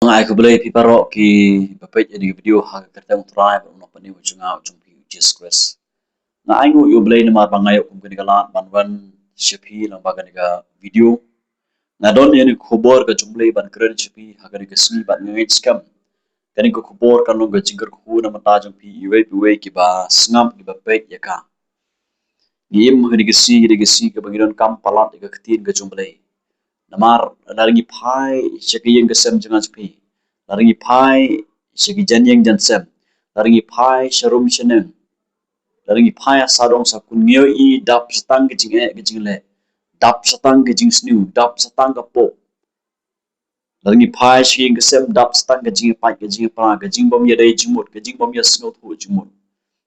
Ai ko belai pi parok ki bapet jadi video ha kertang try no pani uchunga uchung pi Jesus Christ. Na ai ngu yo belai na pangayo kum kani kala banwan shepi lang bagan ka video. Na don yani khobor ka jumlai ban kren shepi ha kani ka sni ban ngai skam. Kani ko khobor kan lo ga jingkar khu na mata jong pi iwe ki ba sngam ki bapet ya ka. Giem kani ka si ka bangidon kam palat ka ktin ka jumlai. Namar naringi pai shakiyeng kesem jangan sepi naringi pai shaki janyeng jansem naringi pai sharum sheneng naringi pai asadong sakun ngio I dap setang kejing le dap setang kejing snu dap setang kapo naringi pai shakiyeng kesem dap setang kejing pa kejing bom ya dai jimut kejing bom ya sngot hu jimut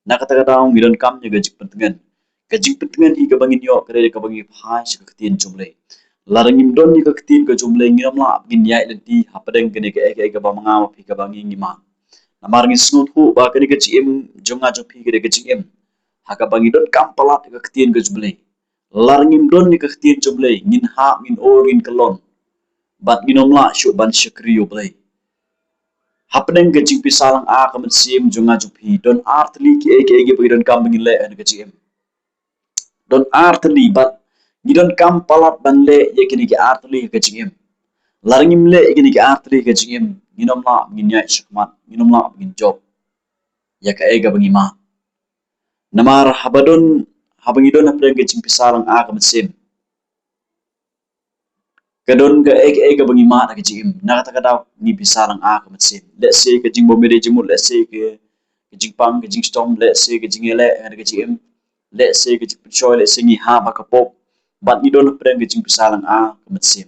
nakata ngidon kam nya kejing pentengan I kabangin yo kare kabangi pai shakatien jumle larangim don ni ka ktin ka jumle ngiram la gin yai lenti hapadeng kene ka eke ba manga pi ka bangi ngima namar ngi snut hu ba kene ka chim jonga jo pi kene ka chim ha ka bangi don kam palat ka ktin ka jumle larangim don ni ka ktin jumle ngin ha ngin or ngin kalon bat nginom la shu ban shakri yo ble hapadeng ka chim pisalang a ka man sim jonga jo pi don artli ki eke ba don kam bangi le ka chim don artli bat Gidon kam palat banle ye kini ki artli ke jingim. Larangim le kini ki artli ke jingim. Ginom la ginya shakmat. Ginom la gin job. Ya ka ega bangima. Namar habangidon hapden ke jing pisalang a ka mesim. Kadon ka ega bangima na ke jingim. Nakata kadaw ni pisalang a ka mesim. Let's say ke jing bomede jimut. Let's say ke jing pang ke jing storm. Let's say ke jing ele ke jingim. Let's say ke jing pichoy. Let's say ngi ha bakapop. Bat ni don preng gijing pisalang a kemetsim.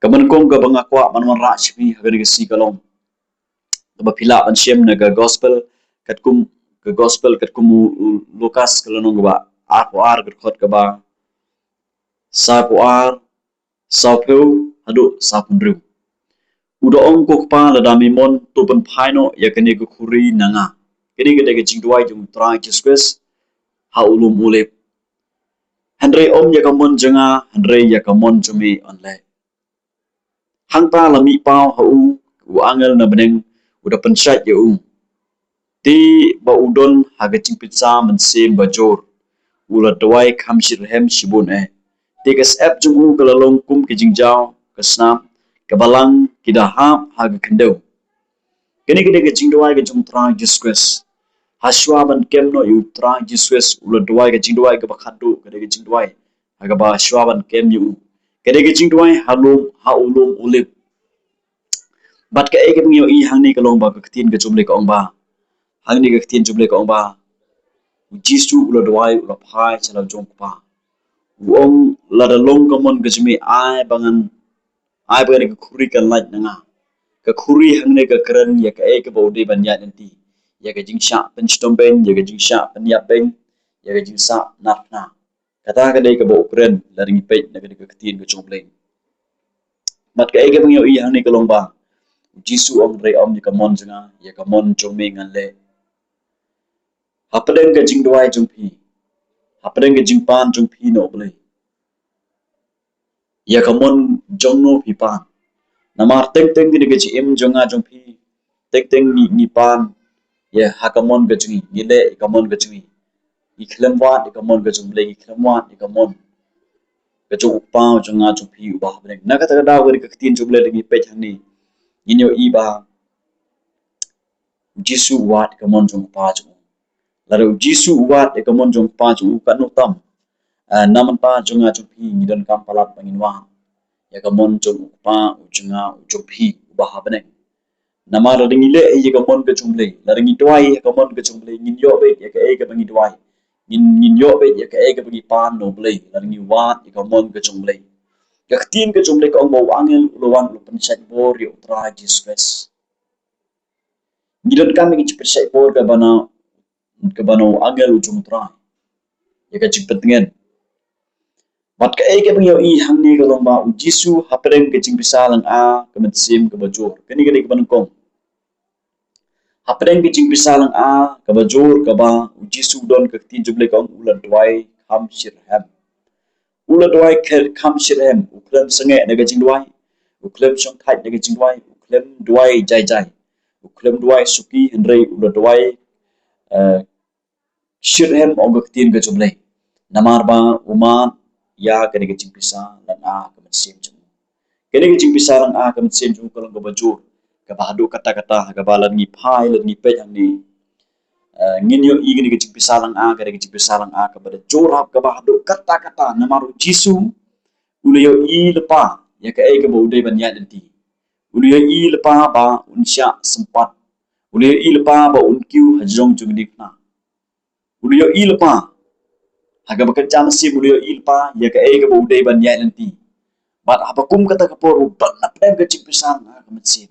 Kaman kong ka banga kwa manwan ra chipi hagan ga si kalong. Ba pila an shem na ga gospel kat kum Lukas kalonong ba ar ko ar gat ka ba sa ko ar sa peu hadu sa pundru. Uda ong ko pa la dami mon to pen phaino ya kani ga khuri nanga. Kini ga de jing duai jung tra Jesus ha ulum ulep Henry om ya kamon janga Henry ya kamon jumi online. Hang ta la mi pau ha u angel na beneng udah pensat ya Ti ba udon haga cing pizza men sem bajor. Ula dawai kham shirhem shibun Ti kas ep jungu kalalong kum ke jingjao kasnam kabalang kidahap haga kendau. Kini kini ke jing dawai ke jung trang Jesus. Haswa ban kem no yu trang Jesus ula dawai ke jing dawai ke bakhadu ke jing dawai aga ba haswa ban kem yu ke jing dawai halum ha ulum ulip bat ke eke ngio I hang ni kalong ba ke tin ke jumle ka ong ba hang ni ke tin jumle ka ong ba jisu ula dawai ula phai chala jong pa wong la da long kamon ke jimi ai bangan ke khuri kan laj nanga ke khuri hang ni ke keren ya ke eke ba de ban ya nanti ya ke jing sha pen stom ben ya ke jing sha pen ya ben ya ke jing sa nat na kata ke de ke ba ukren la ring pe na ke tin ke jumle mat ke eke ngio I hang ni kalong ba Jisu om re om ni kamon janga ya kamon jome ngale hapadeng ke jing dwai jung pi hapadeng ke jing pan jung pi no ble ya kamon jong no pi pan namar teng teng ni ke ji im jonga jung pi teng ni pan ya hakamon ke jungi gile kamon ke jungi ikhlem wat kamon ke jung ble ikhlem wat kamon ke jung pa jonga jung pi ba hapadeng nakata da wori ke tin jung ble ni pe chani Inyo iba Jisu wat kamon jong pa jong. Lalu Jisu wat kamon jong pa jong kanu tam. Naman pa jong a jong pi ngidon kam palat panginwa. Ya kamon jong pa ujunga jong pi ubah beneng. Nama lading ile ya kamon ke jong le. Lading idwai ya kamon ke jong le ngin yo be ya ke ke bangi dwai. Ngin yo be ya ke bangi pan no ble. Lading wat ya kamon ke jong le. Kaktin ke jumle ka mau angel uluan lu pensat bor yo tra Jesus. Ngidon kami ki pensat bor ka bana angel ujung tra. Ya ka cipet ngen. Mat ka ke bang yo I hang ni ka lomba u Jisu hapreng ke jing pisalang a ka metsim ka bajor. Kani ka ban kong. Hapreng ke jing pisalang a ka bajor ka ba u Jisu don ka tin jumle ka ulan dwai ham shirham. Ula dwai kham shirhem ukran sange na gajing dwai uklem chong thai na ke jing duai uklem duai jai jai uklem duai suki henrei ula duai shirhem ogak tin ke jumlai namar ba uman ya kene ke jing pisa lan a ke sim jum kene ke jing pisa lan a ke sim jum kolong ke bajur ke bahadu kata-kata ke balan ni pai lan ni pe yang ni ngin yo i kene ke jing pisa lan a kene ke jing pisa lan a ke bada jorap ke bahadu kata-kata namaru jisu ulu yo i lepa ya ke ai ke bau dai ban ya nanti ulu yo i lepa ba unsya sempat ulu yo i lepa ba unkiu hajong jung dikna ulu yo i lepa haga bekerja mesin ulu yo i lepa ya ke ai ke bau dai ban ya nanti bat apa kum kata ke por udan na pedang ke jing pisa lan a ke mesin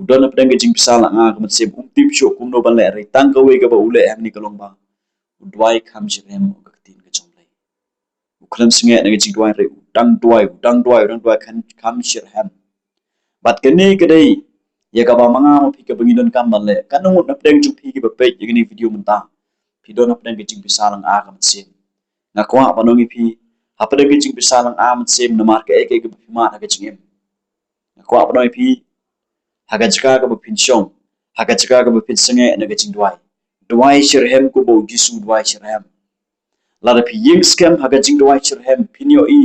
udan na pedang ke jing pisa lan a ke mesin tip syuk kum no ban le ri tang ke we ke ba ule am ni kolong ba udwai kham jirem ke tin ke jomlai uklam singe na ke jing duai re udang duai kan kham shirham bat kene kedai ya ka ba manga mo phi ke bangidon kam ban le kanung na pedang ju phi ke ba pe ye ni video mun ta phi don na pedang ke jing pisa lan a ke mesin na kwa banongi phi ha pedang ke jing pisa lan a mesin na mar ke ke phi ma na ke jingem na kwa banongi phi haga jika ka bapin syong haga jika ka bapin senge na ga jing duai shirhem ko bo jisu duai shirhem la da pi ying scam haga jing duai shirhem pinyo i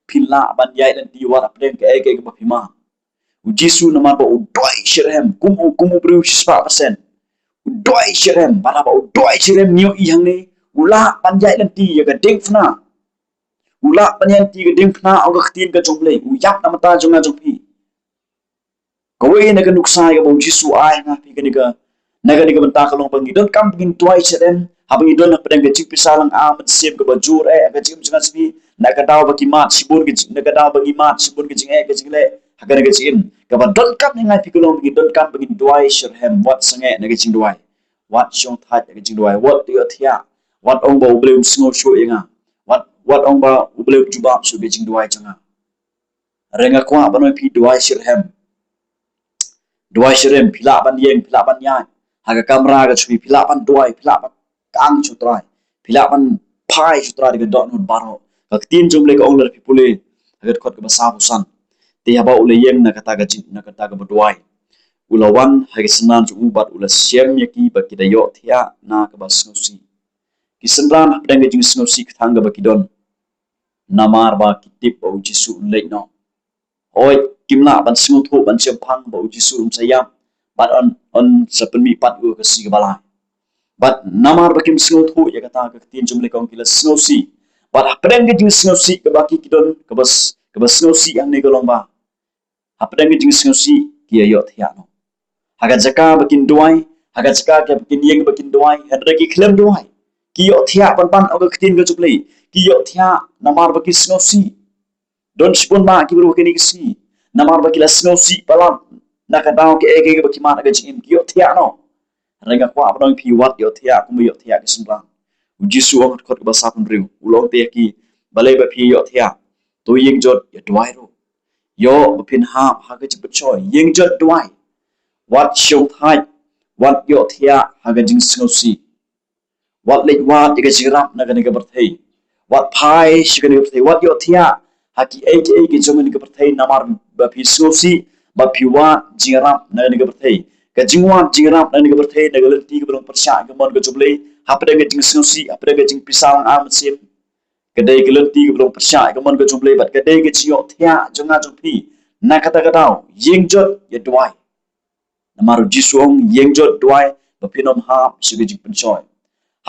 pin la ban yai lan di war apden ka ege ka bapima u jisu na ma ba u duai shirhem kumu bru 100% u duai shirhem bana ba u duai shirhem nyo i hang ni ula ban yai lan di ya ga ding fna ula ban yan ti ga ding fna au ga khtin ka jomle u yap na mata jonga jompi kowe na ka nuksa ga bau jisu ai na pi naga ni ka banta ka long pangi don kam pagin tuai sedem habang idon na pedang gajing pisalang amat sip ka bajur gajing jangan sibi na ka daw bagi mat sibun gajing na ka daw bagi mat sibun gajing gajing le haga gajing ka ba don kam ni ngai pi ka long pagin don kam pagin tuai shirhem wat sange na gajing tuai wat shong that gajing tuai wat ti athia wat ong ba ublem singo sho inga wat ong ba ublem jubab sho gajing tuai changa renga kwa ba no pi tuai shirhem duai shirem pila ban yeng pila ban yan haga kamera ga chui pila ban duai pila ban kang chutrai pila ban pai chutrai ga dot not baro ka tin jumle ka ongler pipule haga khot ka basa busan te haba ule yeng na kata ga chin na kata ga duai ulawan haga sanan chu ubat ula siam yaki ba kidayo thia na ka bas ngosi kisanran pedang ga jing ngosi thang ga ba kidon namar ba kitip au jisu le no oi kimla ban singu thu ban siam phang bo ji surum sayam ban on sapen mi pat u ka si ga bala bat namar bakim singu thu ya kata ka tin jumle kong kila singu si bat apren ge jing singu si ka baki kidon ka bas singu si ang ne golong ba apren ge jing singu si ki yo thia no haga jaka bakin duai haga jaka ke bakin yeng bakin duai hadra ki klem duai ki yo thia pan og ka tin ga juple ki yo thia namar baki singu si don spon ma ki bro ke ni si namar bakila snosi palam nakadaw ke ege baki mana ga jing ki yo thia no renga kwa abang pi wat yo thia kum yo thia ki sumbang jisu ong khot ba sapun riu ulong te ki balai ba pi yo thia to yeng jot yo dwai ro yo pin ha ha ga chi choi yeng jot dwai wat shong thai wat yo thia ha ga jing snosi wat lek wat ga jirap na ga ni ga berthei wat pai shi ga ni berthei wat yo thia haki ki jomen ga berthei namar ba pi snosi ba pi wa jirap na ga ni ga berthei ka jingwa jirap na ni ga berthei na ga lenti ga belum persya ga mon ga juble hapre ga jing snosi hapre ga jing pisang am sim ka dei ga lenti ga belum persya ga mon ga juble bat ka dei ga chiyo thia jonga jongpi na kata ga daw yeng jot ya dwai namaru jisuong yeng jot dwai ba pinom ha shi ga jing penchoy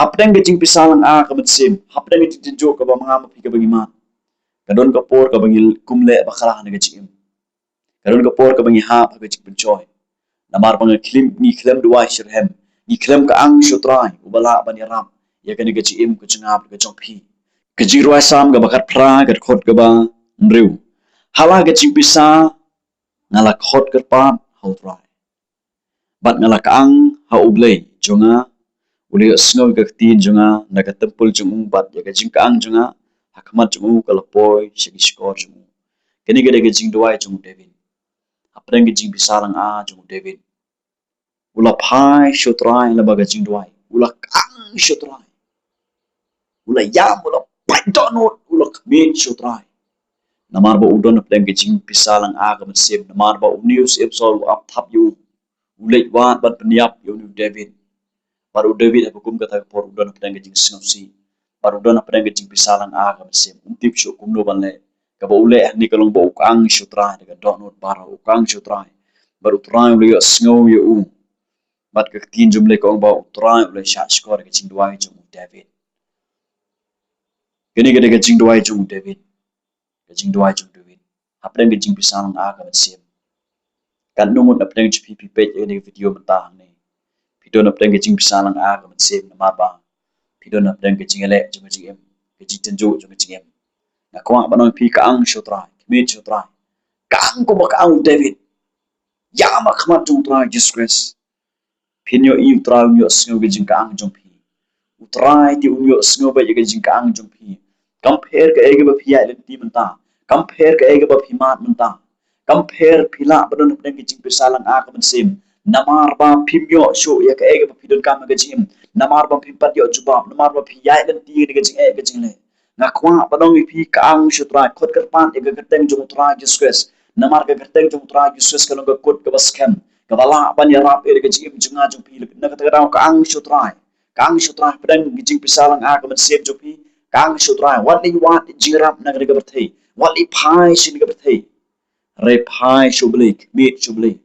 hapre ga jing pisang a ka sim hapre ga jing jo ka ba mga ma pi ka ba ma kadon ka por ka bangil kumle bakara na ga chim kadon ka por ka bangi ha ga chim penchoy namar bang klim ni klim duai shirhem ni klim ka ang shutrai ubala bani ram ya ga ni ga chim ka chungap ga chongpi ka jirwai sam ga bakat pra ga khot ga ba mriu hala ga chim pisa ngala khot ka pa hautrai bat ngala ka ang ha ublei jonga uli snow ga tin jonga na ka tempul jung bat ya ga jing ka ang jonga hakamat jung kalapoy shigi skor jung kini ga de jing duai jung devin apreng ga jing bisalang a jung devin ula pai shotrai la baga jing duai ula kang shotrai ula yam ula pai donot ula kmin shotrai namar ba udon pleng ke jing pisalang aga masem namar ba news episode up thap yu ulei wan ban peniap yu ni David baru David aku kum kata por udon pleng ke jing sinopsi baru udon pleng ke jing pisalang aga masem tip shu kum no ban le ka ba ule ni kalong ba ukang shutra daga donut bara ukang shutra baru trai ule snow yu bat ke tin jumle ko ba trai ule sha skor ke jing duai jum David kini ke jing duai jum David ke jing duai jum David apren ke jing pisalang aga masem kan numut apren ke pp page ini video mentah ni video apren ke jing pisalang aga masem nama ba video apren ke jing ele jum jing em ke jing tenjo jum jing em na ko ba non pi ka ang shutra kmi shutra ka ang ko ba ka ang David ya ma khmat jum tra disgrace pinyo i tra yo sngo ke jing ka ang jum pi utrai ti yo sngo ba ke jing ka ang jum pi compare ke ege ba pi ya ti menta compare ke ege ba pi mat menta compare pila badon apren ke jing pisalang aga masem namar ba pimyo show ya ke ege ba pidon kam ke jing namar ba pimpat yo jubab namar ba pi ya ti ke jing ke jing le ngakwa badong pi kaang shutra khot kar pan e ga teng jung tra disgrace namar ga teng jung tra disgrace kalong ga kot ga baskem ga bala ban ya rap e ga jing junga jung pi na ga ta kaang shutra pedang jing pisalang a ga sep jung pi kaang shutra what li wat jirap na ga berthei what li phai sin ga berthei re phai shublik mit shublik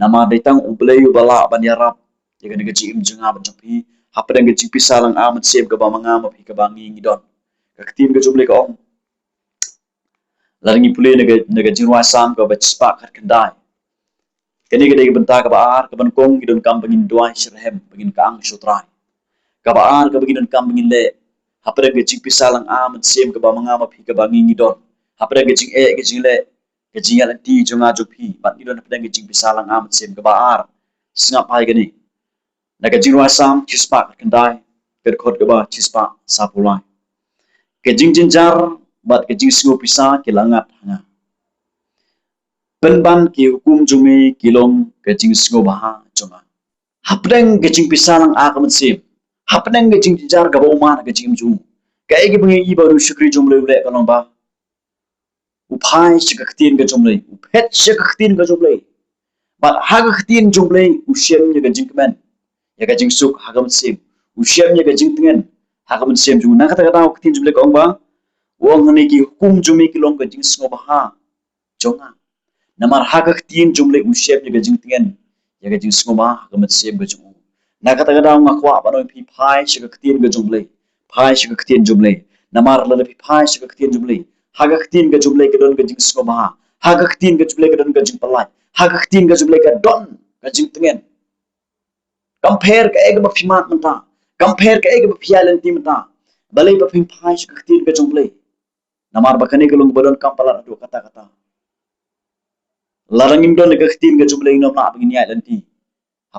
namar de tang ublei bala ban ya rap e ga jing junga ban jung pi hapedang ga jing pisalang a sep ga ba manga ma pi ga bangi ngidon kaktim ke jumle ka ong laringi pule naga jinwa sam ka ba spa khat kendai kini ke dei benta ka ba ar ka ban kong gidon kam bangin duai shirhem bangin kang shutrai ka ba ar ka bangin kam bangin le hapre ke jing pisalang am sem ka ba manga ma phi ka ba ngi don hapre ke jing ke jing le ke jing ya ti jonga jo phi bat ni don hapre ke jing pisalang am sem ka ba ar sngap pai gani naga jinwa sam chispa khat kendai ke khot ka ba chispa sapulai ke jing jinjar bat ke jing singo pisa ke langat hanga penban ke hukum jumi kilom ke jing singo baha jonga hapdeng ke jing pisa lang akam sim hapdeng ke jing jinjar ga boma ke jing jum ke ege bungi i baru shukri jumle ule kalong ba uphai shikaktin ke jumle uphet shikaktin ke jumle bat hagaktin jumle ushem ke jing kemen ya ke jing suk hagam sim ushem ke jing tengen hagam sim jung na kata kata uktin jumle kalong ba wong ni ki hukum jumi ki long ka jing singo baha jonga namar hagak tin jumle ushep ni ka jing tingen ya ka jing singo baha ka mat sem ka jung na kata kata nga kwa ba no pi phai shigak tin ka jumle phai shigak tin jumle namar la pi phai shigak tin jumle hagak tin ka jumle ka don ka jing singo baha hagak tin ka jumle ka don ka jing palai hagak tin ka jumle ka don ka jing tingen compare ka ega ba phimat menta compare ka ega ba phialen ti menta balai ba phi phai shigak tin ka jumle namar bakani ke lung bodon kampalan adu kata-kata larangin don ke khtin ke jumle nom na begini ya lanti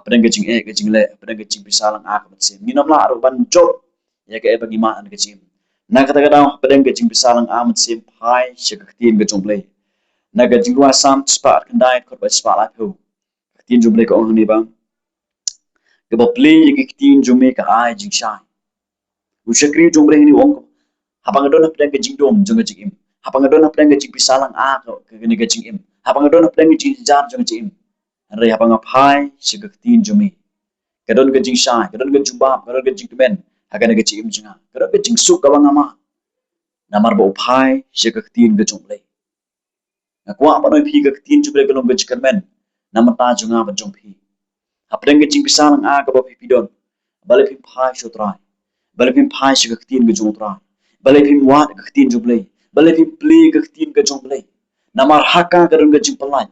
apren ke jing ke jing le apren ke jing bisalang ak mat sem nom la aro ban job ya ke bagi ma an ke jing na kata kata apren ke jing bisalang amat sem pai she ke khtin ke jumle na ke jing wa sam spa kendai ko ba spa la phu khtin jumle ko ong ni bang ke ba play ke khtin jumle ka ai jing shai u shakri jumle ni ong habang don apren ke jing dom jong jing im habang don apren ke jing bisalang a ke ni ke jing im habang don apren ke jing jar jong jing im re habang pai she ke tin jumi ke don ke jing shai ke don ke jumba ke don ke jing men hagan ke jing im jinga ke don ke jing su ka bang ama namar bo pai she ke tin ke jumle na kwa ba no phi ke tin jumle ke long ke jing men namata junga ba jong phi apren ke jing bisalang a ke ba phi don bale phi pai shu trai bale phi pai she ke tin ke jong trai bale phi wat ke tin jumle bale phi pli ke tin ke jumle namar haka ke don ke jing palai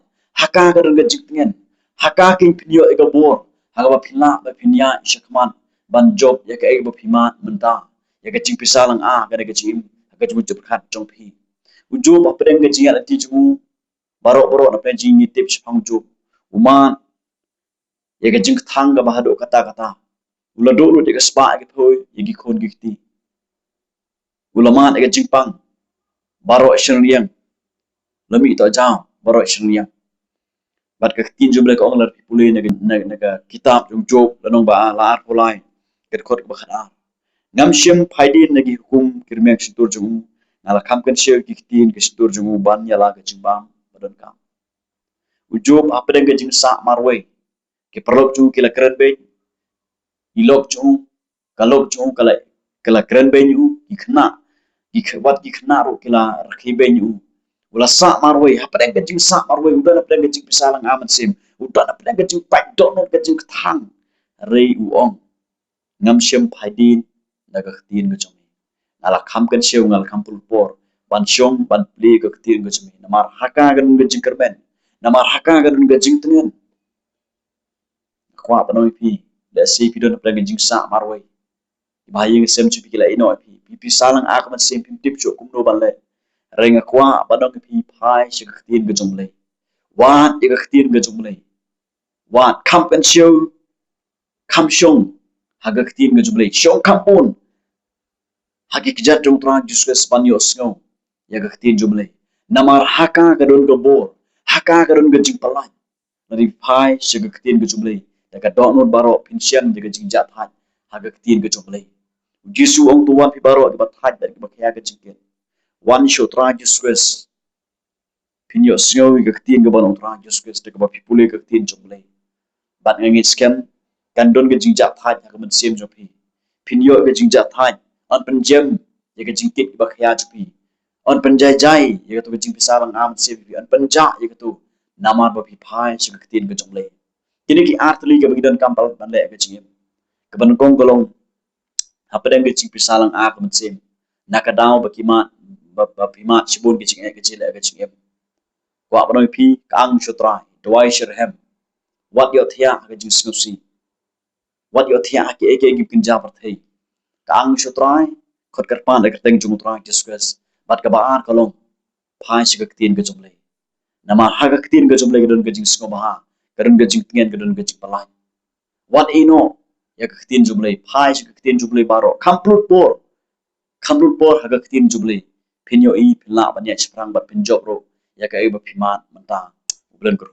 haka ke don ke jing tingen haka ke pinyo e ke bor haga ba phila ba phinya shakman ban job ya ke e ba phima menta ya ke jing pisalang a ke ke jing ke jing jup khat jong phi ujo ba preng ke jing ati ju baro na pen jing ni tip chang ju uman ya ke jing thang ga ba hado kata kata ula do lu de ke spa ke phoi ya ki khon ki ti ulaman ke jing pang baro shen liang lami to jao baro shen liang bat ke tin jumle ko onglar pipule na kitab jong job lanong ba la ar polai ket khot ba khana ngam shem phaidin nagi hukum kirmek situr jung ngala kam kan share kiktin ke stur jungu ban yala ke jimbam badan kam ujub apa dengan jing sa marway ke perlok ju kila keren be ilok ju kalok ju kala keren be ju ikna ikwat ikna ro kila rakhi be ju wala sa marway apa dengan jing sa marway udah apa dengan jing pisalang amat sim udah apa dengan jing pai donon ke jing thang rei uong ngam shem phaidin naga khtin ke jong ngala kham kan sheu ngal kham pulpor ban shong ban pli ke khtin ke jong namar haka gan ke jing kerben namar haka gan ke jing tengen kwa panoi pi da si pi don apa dengan jing sa marway bahayang sem chu pi kila ino pi salang ak man sem pi tip chu kum no ban le renga kwa padong pi phai shi khtin ke jong le wan ke khtin ke jong le wan kham kan sheu kham shong haga khtin ke jong le shong kham pun hagi kejar jong trang jusque spanyo sngo ya ga khtin jong le namar haka ka don gobor haka ka don gajing palai nari phai shi khtin ke jong le daga donot baro pension jaga jing jat hai haga khtin ke jong le jisu ong tuan pi baro ba thai da ba kya ga jing one show trang jusque pinyo sngo ga khtin ga ban trang jusque daga ba pipule ga khtin jong le ban ngit scam kan don ga jing jat hai haga man sem jo pi pinyo ga jing jat hai on penjem ya ga jing kit ba khya pi on penjai jai ya ga to jing pisa bang am se pi on penja ya ga to namar ba pi phai shi ga khtin ga jong le kini ki artli ga bagi don kampal ban le ga jing ka ban kong golong apa dan ga jing pisa lang a ka man sem nakadaw ba ki ma ba pi ma shibon ga jing ga jile ga jing wa ba no pi ka ang shutra dwai shirhem wat yo thia ga jing snusi wat yo thia ki eke gi pinja par thei kang shutrai khot kar pan ek teng jung trang discuss bat ka baan kalong phai shi ka tin ga jumle nama ha ga tin ga jumle ga don ga jing sko ba garon ga jing tingen ga don ga jing palai what ino ya ka tin jumle phai shi ka tin jumle baro complete por ha ga tin jumle pinyo i pila ban ya sprang bat pinjok ro ya ka e ba piman manta bulan ko